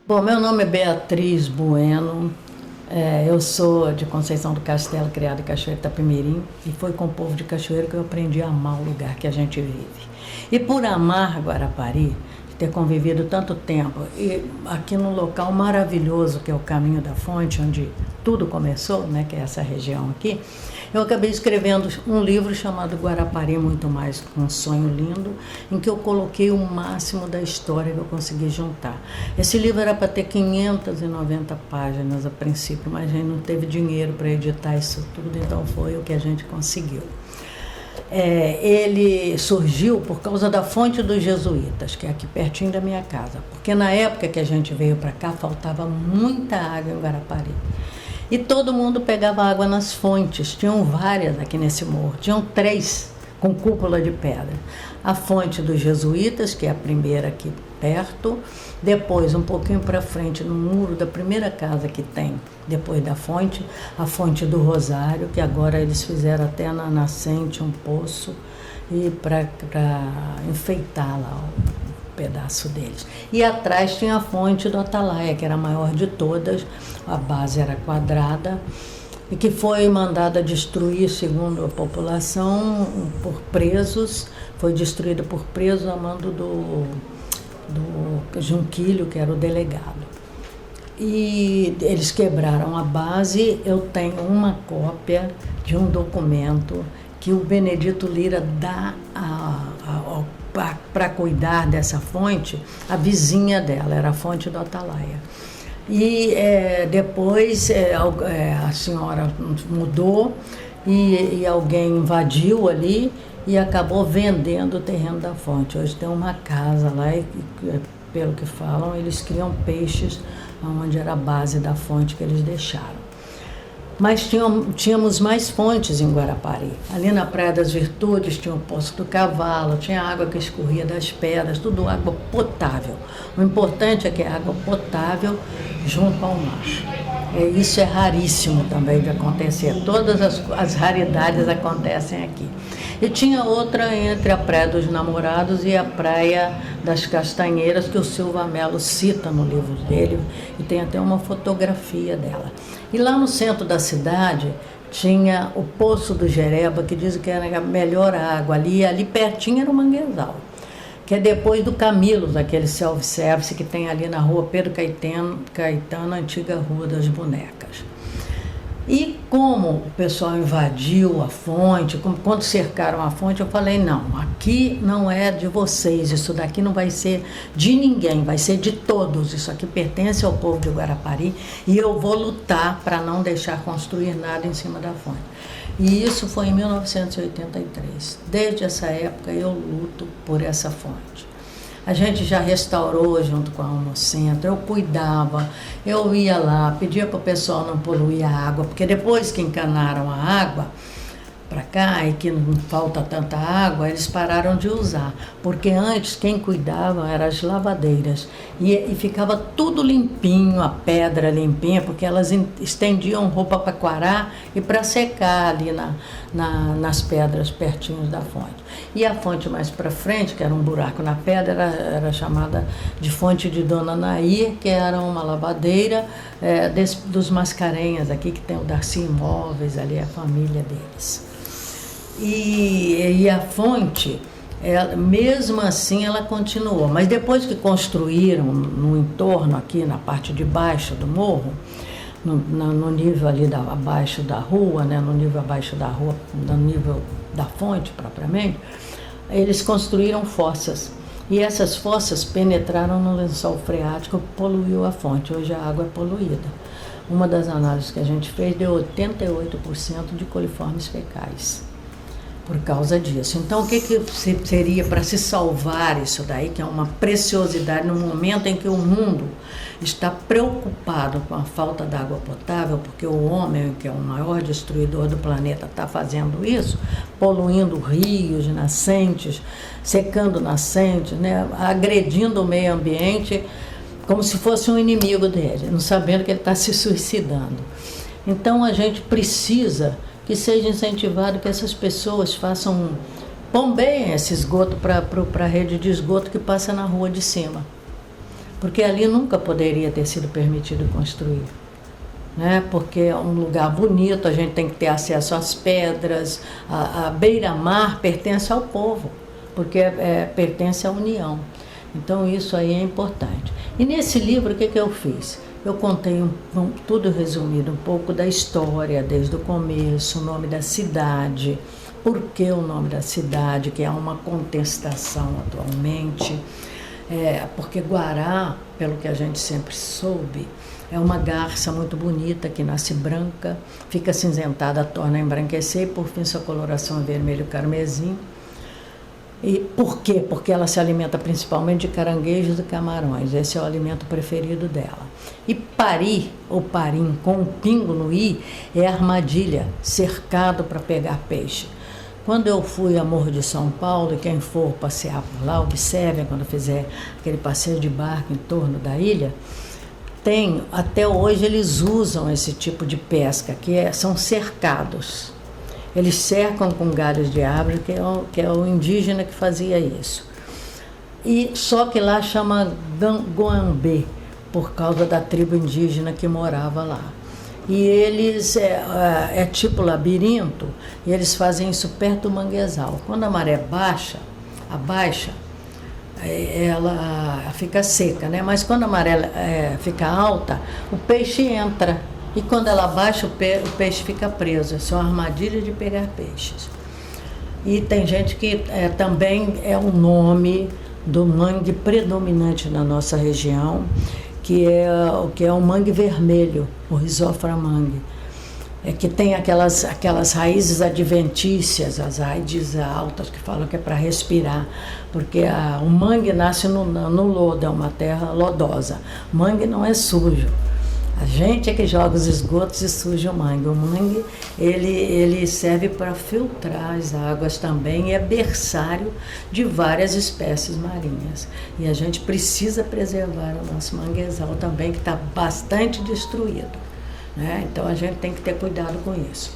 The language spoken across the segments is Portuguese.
Bom, meu nome é Beatriz Bueno, eu sou de Conceição do Castelo, criada em Cachoeiro Itapemirim, e foi com o povo de Cachoeiro que eu aprendi a amar o lugar que a gente vive. E por amar Guarapari, ter convivido tanto tempo, e aqui num local maravilhoso que é o Caminho da Fonte, onde tudo começou, né, que é essa região aqui, eu acabei escrevendo um livro chamado Guarapari Muito Mais que um Sonho Lindo, em que eu coloquei o máximo da história que eu consegui juntar. Esse livro era para ter 590 páginas a princípio, mas a gente não teve dinheiro para editar isso tudo, então foi o que a gente conseguiu. Ele surgiu por causa da Fonte dos Jesuítas, que é aqui pertinho da minha casa, porque na época que a gente veio para cá faltava muita água em Guarapari. E todo mundo pegava água nas fontes, tinham várias aqui nesse morro, tinham 3 com cúpula de pedra. A Fonte dos Jesuítas, que é a primeira aqui perto, depois um pouquinho para frente, no muro da primeira casa que tem, depois da fonte, a Fonte do Rosário, que agora eles fizeram até na nascente um poço, e para enfeitar lá o pedaço deles. E atrás tinha a Fonte do Atalaia, que era a maior de todas, a base era quadrada, e que foi mandada destruir, segundo a população, por presos, foi destruída por presos a mando do Junquilho, que era o delegado. E eles quebraram a base. Eu tenho uma cópia de um documento que o Benedito Lira dá para cuidar dessa fonte, a vizinha dela, era a Fonte do Atalaia. E depois a senhora mudou e alguém invadiu ali e acabou vendendo o terreno da fonte. Hoje tem uma casa lá e, pelo que falam, eles criam peixes onde era a base da fonte que eles deixaram. Mas tínhamos mais fontes em Guarapari. Ali na Praia das Virtudes tinha o Poço do Cavalo, tinha água que escorria das pedras, tudo água potável. O importante é que é água potável junto ao mar. Isso é raríssimo também de acontecer. Todas as raridades acontecem aqui. E tinha outra entre a Praia dos Namorados e a Praia das Castanheiras, que o Silva Mello cita no livro dele, e tem até uma fotografia dela. E lá no centro da cidade tinha o Poço do Jereba, que dizem que era a melhor água. Ali pertinho era o manguezal, que é depois do Camilos, aquele self-service que tem ali na rua Pedro Caetano, antiga Rua das Bonecas. E como o pessoal invadiu a fonte, quando cercaram a fonte, eu falei, não, aqui não é de vocês, isso daqui não vai ser de ninguém, vai ser de todos, isso aqui pertence ao povo de Guarapari e eu vou lutar para não deixar construir nada em cima da fonte. E isso foi em 1983. Desde essa época eu luto por essa fonte. A gente já restaurou junto com a Homocentro, eu cuidava, eu ia lá, pedia para o pessoal não poluir a água, porque depois que encanaram a água para cá e que não falta tanta água, eles pararam de usar, porque antes quem cuidava eram as lavadeiras e ficava tudo limpinho, a pedra limpinha, porque elas estendiam roupa para quarar e para secar ali nas pedras pertinho da fonte. E a fonte mais para frente, que era um buraco na pedra, era chamada de Fonte de Dona Nair, que era uma lavadeira dos Mascarenhas aqui, que tem o Darcy Imóveis, ali a família deles. E a fonte, mesmo assim, ela continuou. Mas depois que construíram no entorno aqui, na parte de baixo do morro, no nível ali abaixo da rua, né, no nível abaixo da rua, no nível da fonte propriamente, eles construíram fossas. E essas fossas penetraram no lençol freático, poluiu a fonte. Hoje a água é poluída. Uma das análises que a gente fez deu 88% de coliformes fecais por causa disso. Então, o que seria para se salvar isso daí, que é uma preciosidade no momento em que o mundo está preocupado com a falta de água potável, porque o homem, que é o maior destruidor do planeta, está fazendo isso, poluindo rios, nascentes, secando nascentes, né, agredindo o meio ambiente como se fosse um inimigo dele, não sabendo que ele está se suicidando. Então, a gente precisa que seja incentivado que essas pessoas bombeiem esse esgoto para a rede de esgoto que passa na rua de cima. porque ali nunca poderia ter sido permitido construir. Né? Porque é um lugar bonito, a gente tem que ter acesso às pedras, a beira-mar pertence ao povo, porque pertence à União. Então isso aí é importante. E nesse livro o que eu fiz? Eu contei tudo resumido, um pouco da história, desde o começo, o nome da cidade, por que o nome da cidade, que é uma contestação atualmente, porque Guará, pelo que a gente sempre soube, é uma garça muito bonita que nasce branca, fica cinzentada, torna a embranquecer e por fim sua coloração é vermelho carmesim. E por quê? Porque ela se alimenta principalmente de caranguejos e camarões, esse é o alimento preferido dela. E Pari, ou Parim, com um pingo no i, é armadilha, cercado para pegar peixe. Quando eu fui a Morro de São Paulo, e quem for passear por lá, observem quando fizer aquele passeio de barco em torno da ilha, até hoje eles usam esse tipo de pesca, são cercados. Eles cercam com galhos de árvore, que é o indígena que fazia isso. E só que lá chama Goambê, por causa da tribo indígena que morava lá. E eles, é tipo labirinto, e eles fazem isso perto do manguezal. Quando a maré abaixa, ela fica seca, né? Mas quando a maré fica alta, o peixe entra. E quando ela baixa, o peixe fica preso. Isso é uma armadilha de pegar peixes. E tem gente que também é o nome do mangue predominante na nossa região, que é o mangue vermelho, o Rhizophyra mangue. Que tem aquelas raízes adventícias, as raízes altas que falam que é para respirar, porque o mangue nasce no lodo, é uma terra lodosa. Mangue não é sujo. A gente é que joga os esgotos e suja o mangue. O mangue, ele serve para filtrar as águas também e é berçário de várias espécies marinhas. E a gente precisa preservar o nosso manguezal também, que está bastante destruído. Né? Então a gente tem que ter cuidado com isso.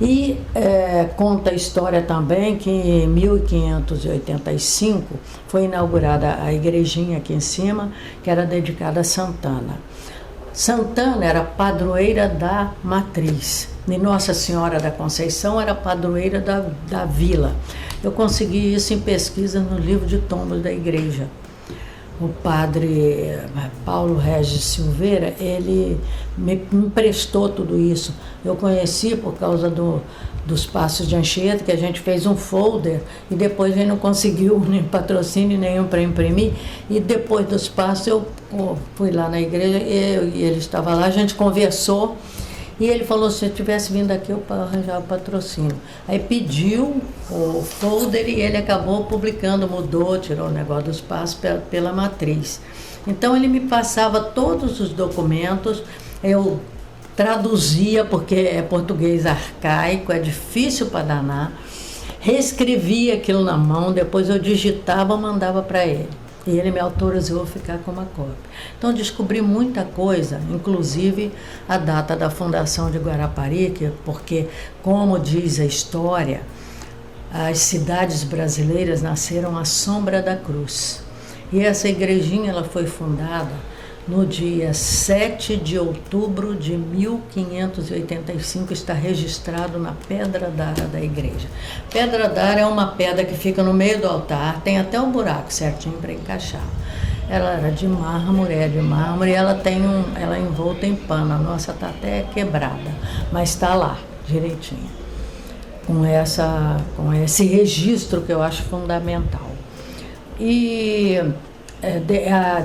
E conta a história também que em 1585 foi inaugurada a igrejinha aqui em cima, que era dedicada a Santana. Santana era padroeira da matriz e Nossa Senhora da Conceição era padroeira da vila. Eu consegui isso em pesquisa no livro de tombos da igreja. O padre Paulo Regis Silveira, ele me emprestou tudo isso. Eu conheci por causa dos Passos de Anchieta, que a gente fez um folder e depois ele não conseguiu nem patrocínio nenhum para imprimir. E depois dos Passos eu fui lá na igreja e ele estava lá, a gente conversou. E ele falou, se eu tivesse vindo aqui, eu arranjava patrocínio. Aí pediu o folder e ele acabou publicando, mudou, tirou o negócio dos passos pela matriz. Então ele me passava todos os documentos, eu traduzia, porque é português arcaico, é difícil para danar, reescrevia aquilo na mão, depois eu digitava, mandava para ele. E ele me autorizou a ficar com uma cópia. Então descobri muita coisa, inclusive a data da fundação de Guarapari, porque, como diz a história, as cidades brasileiras nasceram à sombra da cruz. E essa igrejinha ela foi fundada no dia 7 de outubro de 1585, está registrado na Pedra d'Ara da igreja. Pedra d'Ara é uma pedra que fica no meio do altar, tem até um buraco certinho para encaixar. Ela era de mármore, e ela é envolta em pano. A nossa está até quebrada, mas está lá, direitinho. Com esse registro que eu acho fundamental. E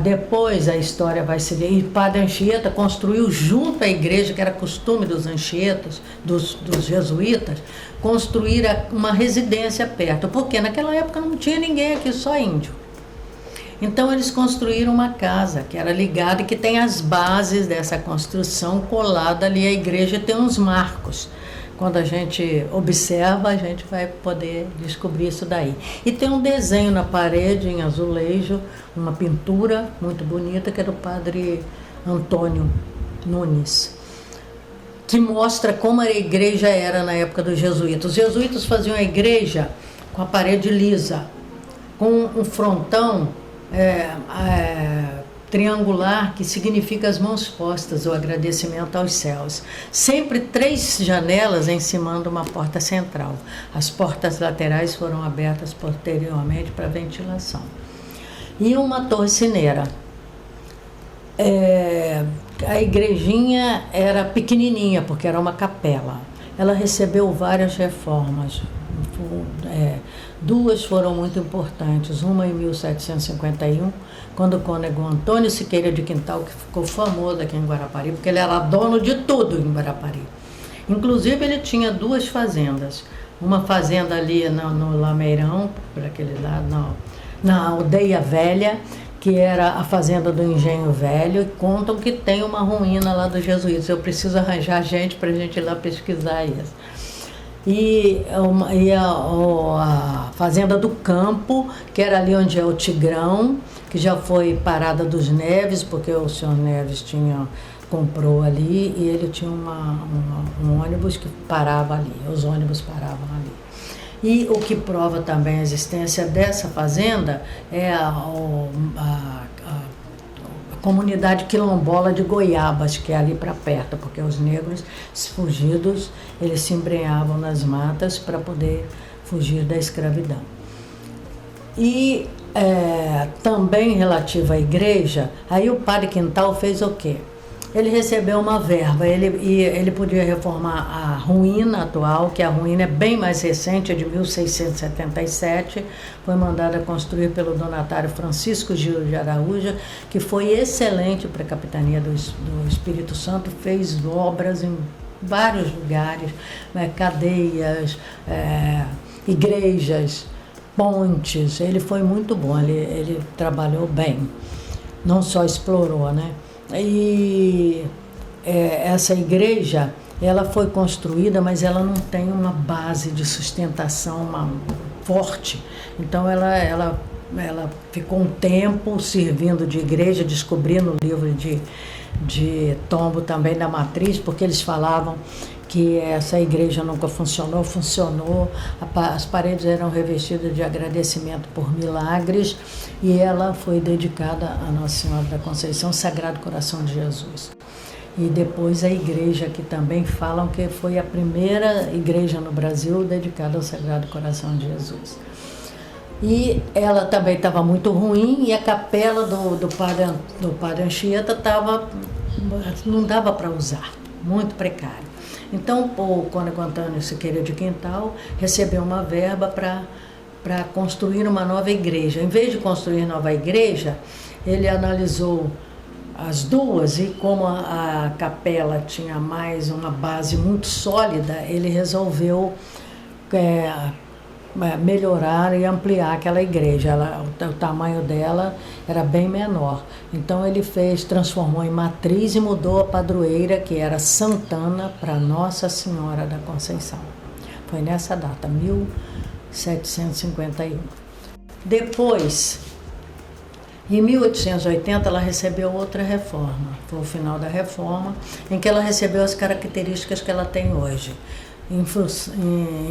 depois a história vai seguir. E Padre Anchieta construiu junto à igreja, que era costume dos Anchietas, dos jesuítas, construir uma residência perto. Porque naquela época não tinha ninguém aqui, só índio. Então eles construíram uma casa que era ligada e que tem as bases dessa construção colada ali. A igreja tem uns marcos. Quando a gente observa, a gente vai poder descobrir isso daí. E tem um desenho na parede, em azulejo, uma pintura muito bonita, que é do padre Antônio Nunes, que mostra como a igreja era na época dos jesuítas. Os jesuítas faziam a igreja com a parede lisa, com um frontão triangular, que significa as mãos postas, o agradecimento aos céus. Sempre 3 janelas em cima de uma porta central. As portas laterais foram abertas posteriormente para ventilação. E uma torre sineira. A igrejinha era pequenininha, porque era uma capela. Ela recebeu várias reformas. 2 foram muito importantes. Uma em 1751, quando o cônego Antônio Siqueira de Quintal, que ficou famoso aqui em Guarapari, porque ele era dono de tudo em Guarapari. Inclusive, ele tinha 2 fazendas. Uma fazenda ali no Lameirão, por aquele lado, na Aldeia Velha, que era a fazenda do Engenho Velho, e contam que tem uma ruína lá dos jesuítas. Eu preciso arranjar gente para a gente ir lá pesquisar isso. E a Fazenda do Campo, que era ali onde é o Tigrão, que já foi Parada dos Neves, porque o senhor Neves comprou ali e ele tinha um ônibus que parava ali, os ônibus paravam ali. E o que prova também a existência dessa fazenda é a comunidade quilombola de Goiabas, que é ali para perto, porque os negros fugidos, eles se embrenhavam nas matas para poder fugir da escravidão. E também relativo à igreja, aí o padre Quintal fez o quê? Ele recebeu uma verba, ele podia reformar a ruína atual, que a ruína é bem mais recente, é de 1677, foi mandada construir pelo donatário Francisco Gil de Araújo, que foi excelente para a capitania do Espírito Santo, fez obras em vários lugares, cadeias, igrejas, pontes, ele foi muito bom, ele trabalhou bem, não só explorou, né? E essa igreja, ela foi construída, mas ela não tem uma base de sustentação forte. Então ela ficou um tempo servindo de igreja, descobri no livro de Tombo também da Matriz, porque eles falavam que essa igreja nunca funcionou, as paredes eram revestidas de agradecimento por milagres e ela foi dedicada a Nossa Senhora da Conceição, Sagrado Coração de Jesus. E depois a igreja, que também falam que foi a primeira igreja no Brasil dedicada ao Sagrado Coração de Jesus. E ela também estava muito ruim e a capela do padre Anchieta não dava para usar, muito precário. Então, o cônego Antônio Siqueira de Quintal recebeu uma verba para construir uma nova igreja. Em vez de construir nova igreja, ele analisou as 2 e como a capela tinha mais uma base muito sólida, ele resolveu melhorar e ampliar aquela igreja. O tamanho dela era bem menor. Então ele transformou em matriz e mudou a padroeira, que era Santana, para Nossa Senhora da Conceição. Foi nessa data, 1751. Depois, em 1880, ela recebeu outra reforma. Foi o final da reforma, em que ela recebeu as características que ela tem hoje.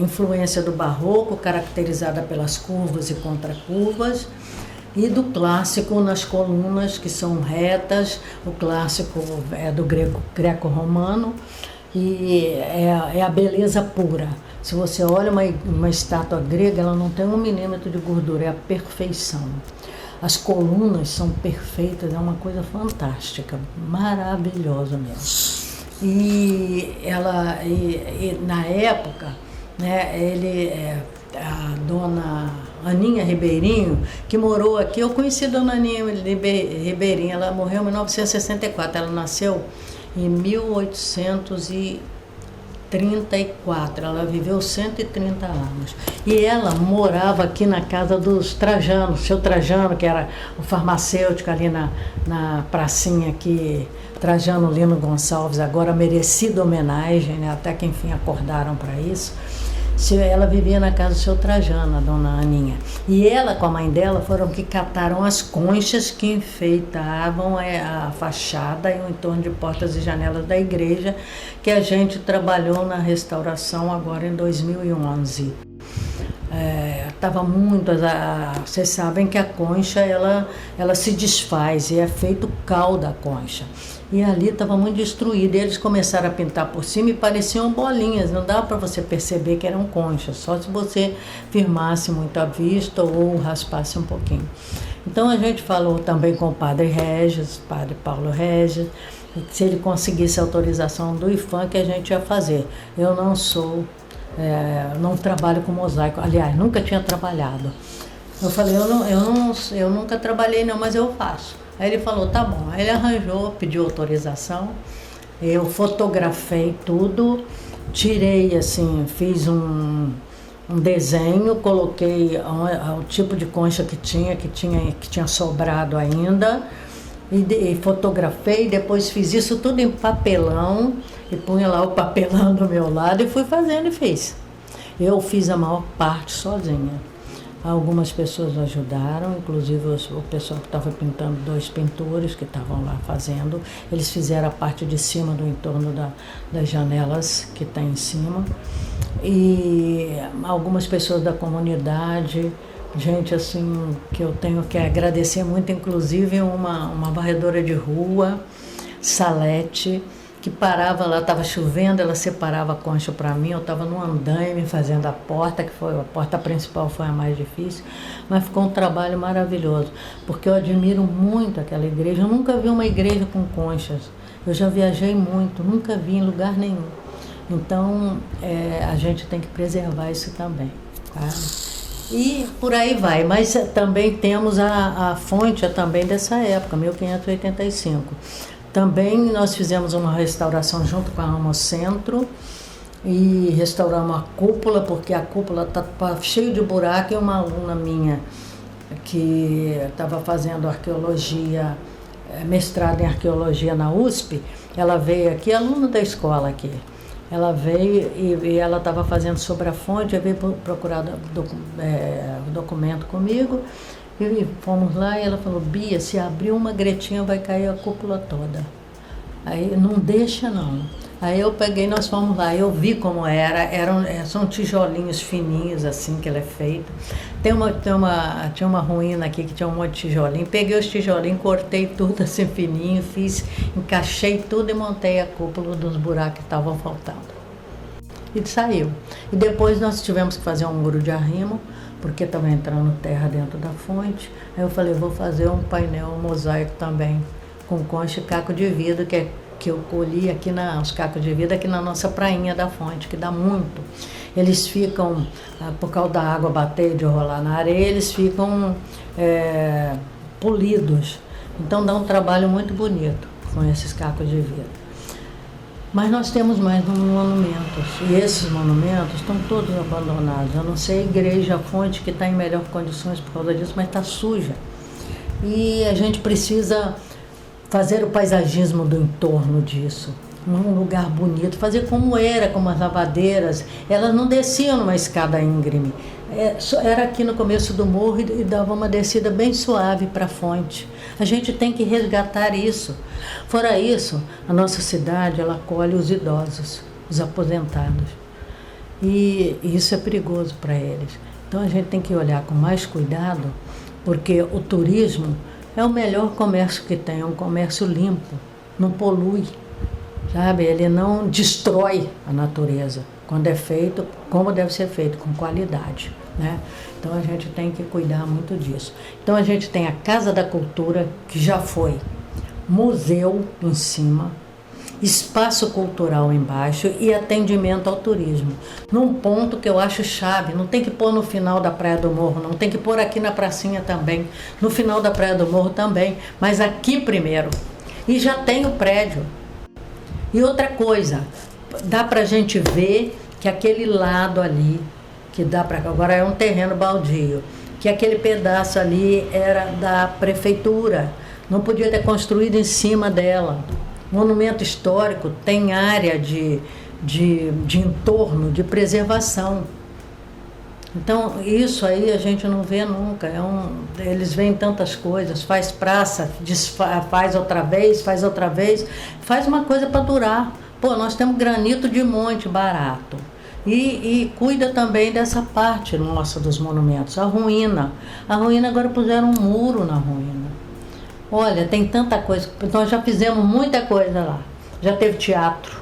Influência do barroco, caracterizada pelas curvas e contracurvas, e do clássico nas colunas, que são retas. O clássico é do greco-romano e é a beleza pura. Se você olha uma estátua grega, ela não tem 1 milímetro de gordura, é a perfeição. As colunas são perfeitas, é uma coisa fantástica, maravilhosa mesmo. E na época, né, a dona Aninha Ribeirinho, que morou aqui, eu conheci a dona Aninha Ribeirinho, ela morreu em 1964, ela nasceu em 1834, ela viveu 130 anos. E ela morava aqui na casa dos Trajano, seu Trajano, que era o farmacêutico ali na pracinha aqui, Trajano Lino Gonçalves, agora merecida homenagem, né? Até que enfim acordaram para isso. Ela vivia na casa do seu Trajano, a dona Aninha. E ela com a mãe dela foram que cataram as conchas que enfeitavam a fachada e o entorno de portas e janelas da igreja, que a gente trabalhou na restauração agora em 2011. Estava muito... Vocês sabem que a concha, ela se desfaz e é feito cal da concha. E ali estava muito destruído. E eles começaram a pintar por cima e pareciam bolinhas. Não dava para você perceber que eram conchas, só se você firmasse muito a vista ou raspasse um pouquinho. Então a gente falou também com o padre Regis, padre Paulo Regis, se ele conseguisse a autorização do IPHAN, que a gente ia fazer. Eu não sou... não trabalho com mosaico, aliás, nunca tinha trabalhado. Eu falei, eu nunca trabalhei não, mas eu faço. Aí ele falou, tá bom. Aí ele arranjou, pediu autorização, eu fotografei tudo, tirei assim, fiz um desenho, coloquei o tipo de concha que tinha sobrado ainda, e fotografei, depois fiz isso tudo em papelão, e punha lá o papelão do meu lado e fui fazendo e fiz. Eu fiz a maior parte sozinha. Algumas pessoas ajudaram, inclusive o pessoal que estava pintando, 2 pintores que estavam lá fazendo, eles fizeram a parte de cima do entorno das janelas que está em cima. E algumas pessoas da comunidade, gente assim que eu tenho que agradecer muito, inclusive uma varredora de rua, Salete, que parava lá, estava chovendo, ela separava a concha para mim, eu estava no andaime fazendo a porta, a porta principal foi a mais difícil, mas ficou um trabalho maravilhoso, porque eu admiro muito aquela igreja. Eu nunca vi uma igreja com conchas, eu já viajei muito, nunca vi em lugar nenhum. Então a gente tem que preservar isso também, tá? E por aí vai, mas também temos a fonte também dessa época, 1585. Também nós fizemos uma restauração junto com a Amocentro e restauramos a cúpula, porque a cúpula está cheia de buraco, e uma aluna minha que estava fazendo arqueologia, mestrado em arqueologia na USP, ela veio aqui, aluna da escola aqui, ela veio e ela estava fazendo sobre a fonte, veio procurar o documento comigo. E fomos lá e ela falou, Bia, se abrir uma gretinha vai cair a cúpula toda. Aí, não deixa não. Aí eu peguei, nós fomos lá, eu vi como são tijolinhos fininhos assim que ela é feita. Tinha uma ruína aqui que tinha um monte de tijolinho. Peguei os tijolinhos, cortei tudo assim fininho, encaixei tudo e montei a cúpula dos buracos que estavam faltando. E saiu. E depois nós tivemos que fazer um muro de arrimo, porque estava entrando terra dentro da fonte. Aí eu falei, vou fazer um painel, um mosaico também, com concha e caco de vidro, que eu colhi aqui os cacos de vidro aqui na nossa prainha da fonte, que dá muito. Eles ficam, por causa da água bater, de rolar na areia, eles ficam polidos. Então dá um trabalho muito bonito com esses cacos de vidro. Mas nós temos mais monumentos, e esses monumentos estão todos abandonados. Eu não sei a igreja, a fonte, que está em melhores condições por causa disso, mas está suja. E a gente precisa fazer o paisagismo do entorno disso, um lugar bonito, fazer como as lavadeiras. Elas não desciam numa escada íngreme, era aqui no começo do morro e dava uma descida bem suave para a fonte. A gente tem que resgatar isso. Fora isso, a nossa cidade, ela acolhe os idosos, os aposentados. E isso é perigoso para eles. Então a gente tem que olhar com mais cuidado, porque o turismo é o melhor comércio que tem, é um comércio limpo, não polui, sabe? Ele não destrói a natureza, quando é feito como deve ser feito, com qualidade, né? Então a gente tem que cuidar muito disso. Então a gente tem a Casa da Cultura, que já foi museu em cima, espaço cultural embaixo e atendimento ao turismo. Num ponto que eu acho chave, não tem que pôr no final da Praia do Morro, não tem que pôr aqui na pracinha também, no final da Praia do Morro também, mas aqui primeiro. E já tem o prédio. E outra coisa, dá pra gente ver que aquele lado ali, que dá para agora é um terreno baldio, que aquele pedaço ali era da prefeitura, não podia ter construído em cima dela. Monumento histórico tem área de entorno, de preservação. Então, isso aí a gente não vê nunca. Eles veem tantas coisas, faz praça, faz outra vez, faz uma coisa para durar. Pô, nós temos granito de monte barato. e cuida também dessa parte nossa dos monumentos. A ruína agora puseram um muro na ruína. Olha, tem tanta coisa, nós já fizemos muita coisa lá. Já teve teatro.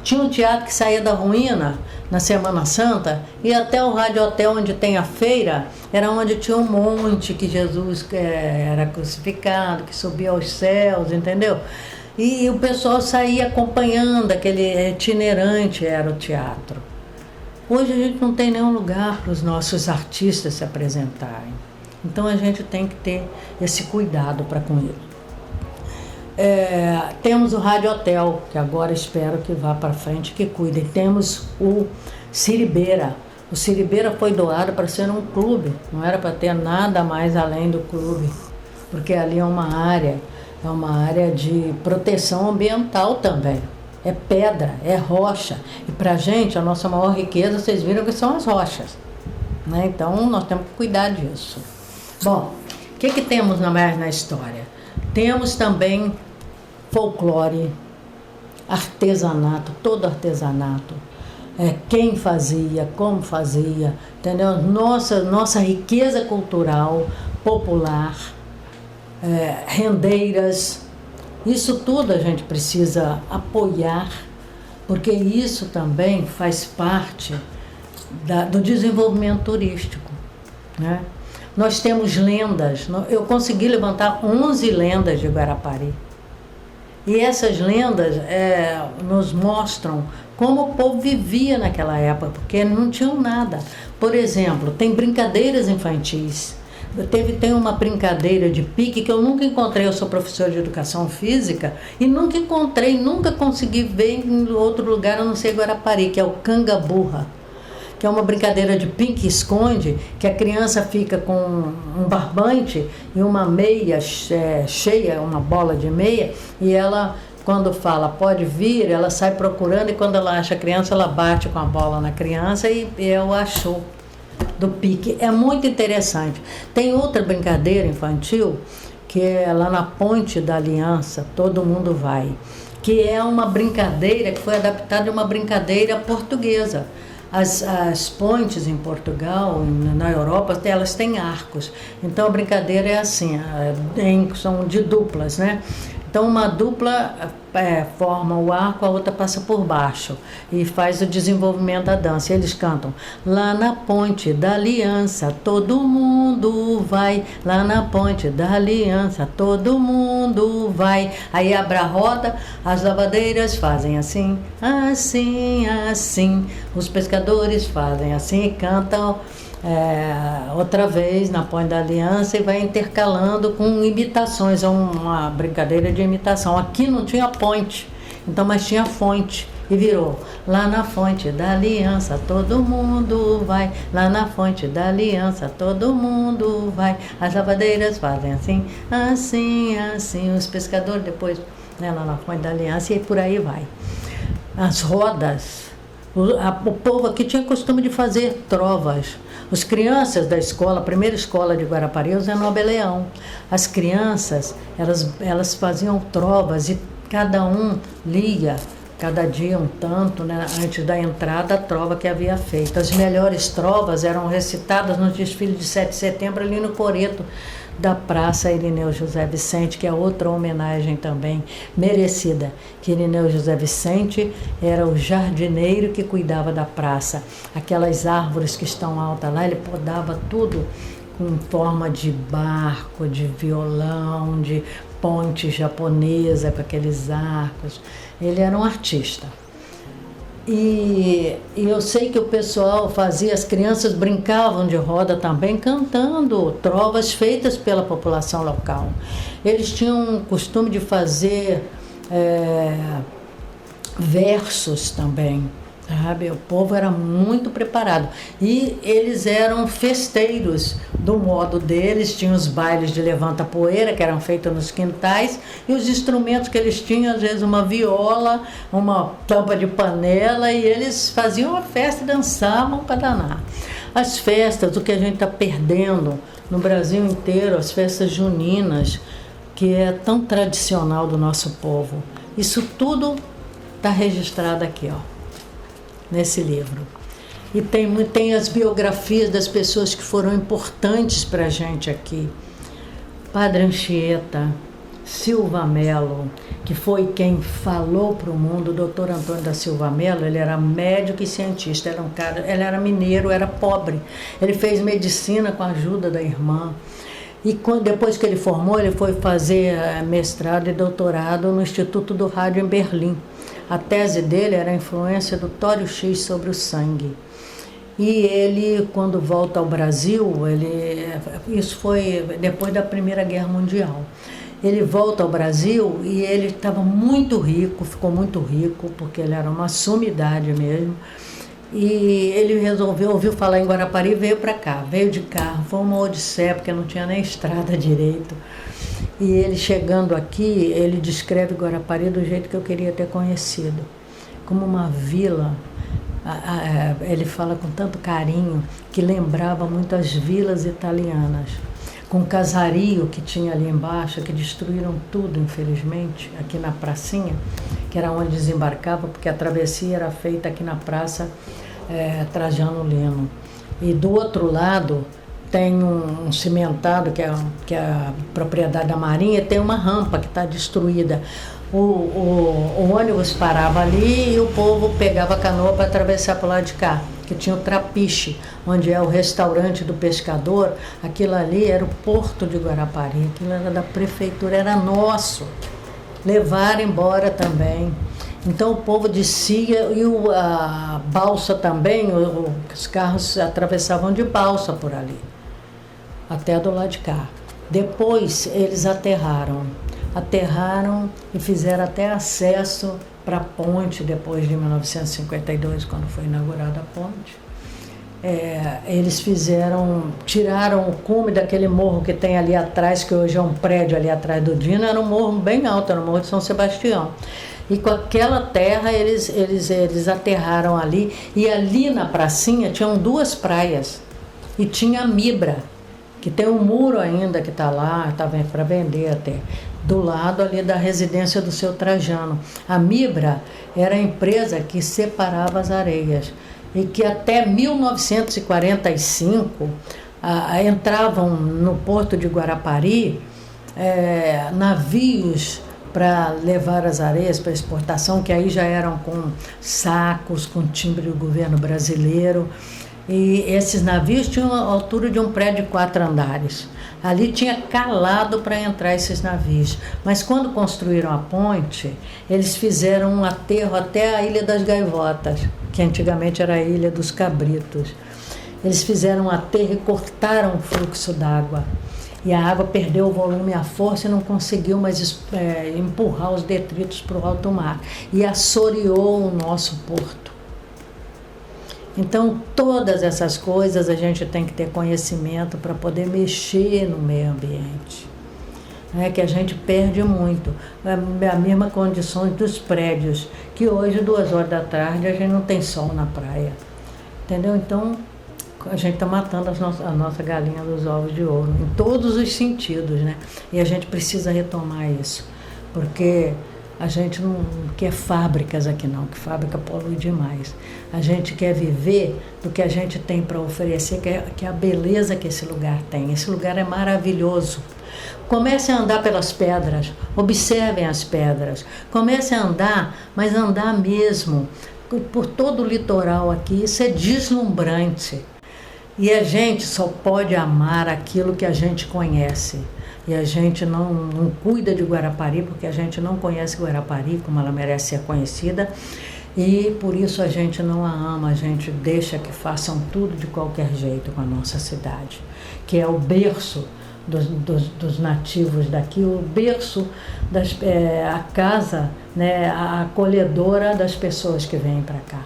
Tinha um teatro que saía da ruína na Semana Santa e até o Rádio Hotel, onde tem a feira, era onde tinha um monte que Jesus era crucificado, que subia aos céus, entendeu? E o pessoal saía acompanhando, aquele itinerante era o teatro. Hoje a gente não tem nenhum lugar para os nossos artistas se apresentarem. Então a gente tem que ter esse cuidado para com ele. Temos o Rádio Hotel, que agora espero que vá para frente, que cuide. Temos o Siribeira. O Siribeira foi doado para ser um clube, não era para ter nada mais além do clube, porque ali é uma área de proteção ambiental também. É pedra, é rocha. E para a gente, a nossa maior riqueza, vocês viram que são as rochas, né? Então nós temos que cuidar disso. Bom, o que temos mais na história? Temos também folclore, artesanato, todo artesanato. Quem fazia, como fazia, entendeu? Nossa riqueza cultural, popular, rendeiras, isso tudo a gente precisa apoiar, porque isso também faz parte do desenvolvimento turístico, né? Nós temos lendas, eu consegui levantar 11 lendas de Guarapari. E essas lendas nos mostram como o povo vivia naquela época, porque não tinham nada. Por exemplo, tem brincadeiras infantis. Tem uma brincadeira de pique que eu nunca encontrei, eu sou professora de educação física, e nunca consegui ver em outro lugar, a não ser Guarapari, que é o canga-burra, que é uma brincadeira de pique-esconde, que a criança fica com um barbante e uma meia cheia, uma bola de meia, e ela, quando fala pode vir, ela sai procurando, e quando ela acha a criança, ela bate com a bola na criança e ela achou do pique. É muito interessante. Tem outra brincadeira infantil, que é lá na Ponte da Aliança, Todo Mundo Vai, que é uma brincadeira que foi adaptada de uma brincadeira portuguesa. As pontes em Portugal, na Europa, elas têm arcos. Então a brincadeira é assim, são de duplas, né? Então uma dupla forma o arco, a outra passa por baixo e faz o desenvolvimento da dança. E eles cantam: lá na Ponte da Aliança todo mundo vai, lá na Ponte da Aliança todo mundo vai. Aí abre a roda, as lavadeiras fazem assim, assim, assim. Os pescadores fazem assim e cantam outra vez na Ponte da Aliança, e vai intercalando com imitações. É uma brincadeira de imitação. Aqui não tinha ponte, então, mas tinha fonte, e virou: lá na Fonte da Aliança todo mundo vai, lá na Fonte da Aliança todo mundo vai. As lavadeiras fazem assim, assim, assim. Os pescadores depois, né, lá na Fonte da Aliança, e por aí vai. As rodas, o povo aqui tinha costume de fazer trovas. As crianças da escola, a primeira escola de Guarapari, o Zé Nobre Leão. As crianças, elas faziam trovas e cada um lia, cada dia um tanto, né, antes da entrada, a trova que havia feito. As melhores trovas eram recitadas no desfile de 7 de setembro, ali no coreto da Praça Irineu José Vicente, que é outra homenagem também merecida, que Irineu José Vicente era o jardineiro que cuidava da praça. Aquelas árvores que estão altas lá, ele podava tudo com forma de barco, de violão, de ponte japonesa, com aqueles arcos. Ele era um artista. E eu sei que o pessoal fazia, as crianças brincavam de roda também, cantando trovas feitas pela população local. Eles tinham o costume de fazer versos também, sabe? O povo era muito preparado. E eles eram festeiros do modo deles, tinham os bailes de levanta-poeira, que eram feitos nos quintais, e os instrumentos que eles tinham, às vezes uma viola, uma tampa de panela, e eles faziam uma festa e dançavam para danar. As festas, o que a gente está perdendo no Brasil inteiro, as festas juninas, que é tão tradicional do nosso povo, isso tudo está registrado aqui, ó, nesse livro. E tem as biografias das pessoas que foram importantes para a gente aqui. Padre Anchieta, Silva Mello, que foi quem falou para o mundo, o doutor Antônio da Silva Mello, ele era médico e cientista, era um cara, ele era mineiro, era pobre. Ele fez medicina com a ajuda da irmã. E depois que ele formou, ele foi fazer mestrado e doutorado no Instituto do Rádio em Berlim. A tese dele era a influência do tório X sobre o sangue. E ele, quando volta ao Brasil, isso foi depois da Primeira Guerra Mundial. Ele volta ao Brasil e ele estava muito rico, ficou muito rico, porque ele era uma sumidade mesmo. E ele ouviu falar em Guarapari e veio para cá, veio de carro, foi uma odisseia, porque não tinha nem estrada direito. E ele chegando aqui, ele descreve Guarapari do jeito que eu queria ter conhecido, como uma vila. Ele fala com tanto carinho que lembrava muito as vilas italianas, com o casario que tinha ali embaixo, que destruíram tudo, infelizmente, aqui na pracinha, que era onde desembarcava, porque a travessia era feita aqui na praça Trajano Lino. E do outro lado tem um cimentado, que é a propriedade da Marinha, tem uma rampa que está destruída. O ônibus parava ali e o povo pegava a canoa para atravessar para o lado de cá, que tinha o Trapiche, onde é o restaurante do pescador. Aquilo ali era o porto de Guarapari, aquilo era da prefeitura, era nosso. Levaram embora também. Então o povo descia e a balsa também, os carros atravessavam de balsa por ali, até do lado de cá. Depois eles aterraram e fizeram até acesso para a ponte, depois de 1952, quando foi inaugurada a ponte. Eles tiraram o cume daquele morro que tem ali atrás, que hoje é um prédio ali atrás do Dino, era um morro bem alto, era o Morro de São Sebastião. E com aquela terra eles aterraram ali, e ali na pracinha tinham 2 praias, e tinha a Mibra, que tem um muro ainda que está lá, está para vender até, do lado ali da residência do seu Trajano. A Mibra era a empresa que separava as areias, e que até 1945 entravam no porto de Guarapari navios para levar as areias para exportação, que aí já eram com sacos, com timbre do governo brasileiro. E esses navios tinham a altura de um prédio de 4 andares. Ali tinha calado para entrar esses navios. Mas quando construíram a ponte, eles fizeram um aterro até a Ilha das Gaivotas, que antigamente era a Ilha dos Cabritos. Eles fizeram um aterro e cortaram o fluxo d'água. E a água perdeu o volume e a força e não conseguiu mais empurrar os detritos para o alto mar. E assoreou o nosso porto. Então, todas essas coisas a gente tem que ter conhecimento para poder mexer no meio ambiente. Que a gente perde muito. A mesma condição dos prédios, que hoje, 2 horas da tarde, a gente não tem sol na praia. Entendeu? Então, a gente está matando a nossa galinha dos ovos de ouro, em todos os sentidos, né? E a gente precisa retomar isso, porque a gente não quer fábricas aqui não, que fábrica polui demais. A gente quer viver do que a gente tem para oferecer, que é a beleza que esse lugar tem. Esse lugar é maravilhoso. Comecem a andar pelas pedras, observem as pedras. Comecem a andar, mas andar mesmo, por todo o litoral aqui. Isso é deslumbrante. E a gente só pode amar aquilo que a gente conhece. E a gente não cuida de Guarapari, porque a gente não conhece Guarapari como ela merece ser conhecida. E por isso a gente não a ama, a gente deixa que façam tudo de qualquer jeito com a nossa cidade, que é o berço dos nativos daqui, o berço, a casa, né, a acolhedora das pessoas que vêm para cá.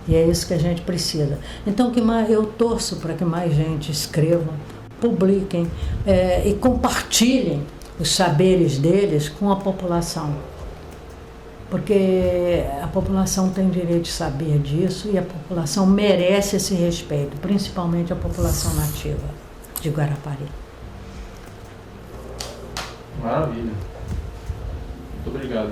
E é isso que a gente precisa. Então eu torço para que mais gente escrevam, publiquem e compartilhem os saberes deles com a população. Porque a população tem direito de saber disso e a população merece esse respeito, principalmente a população nativa de Guarapari. Maravilha. Muito obrigado.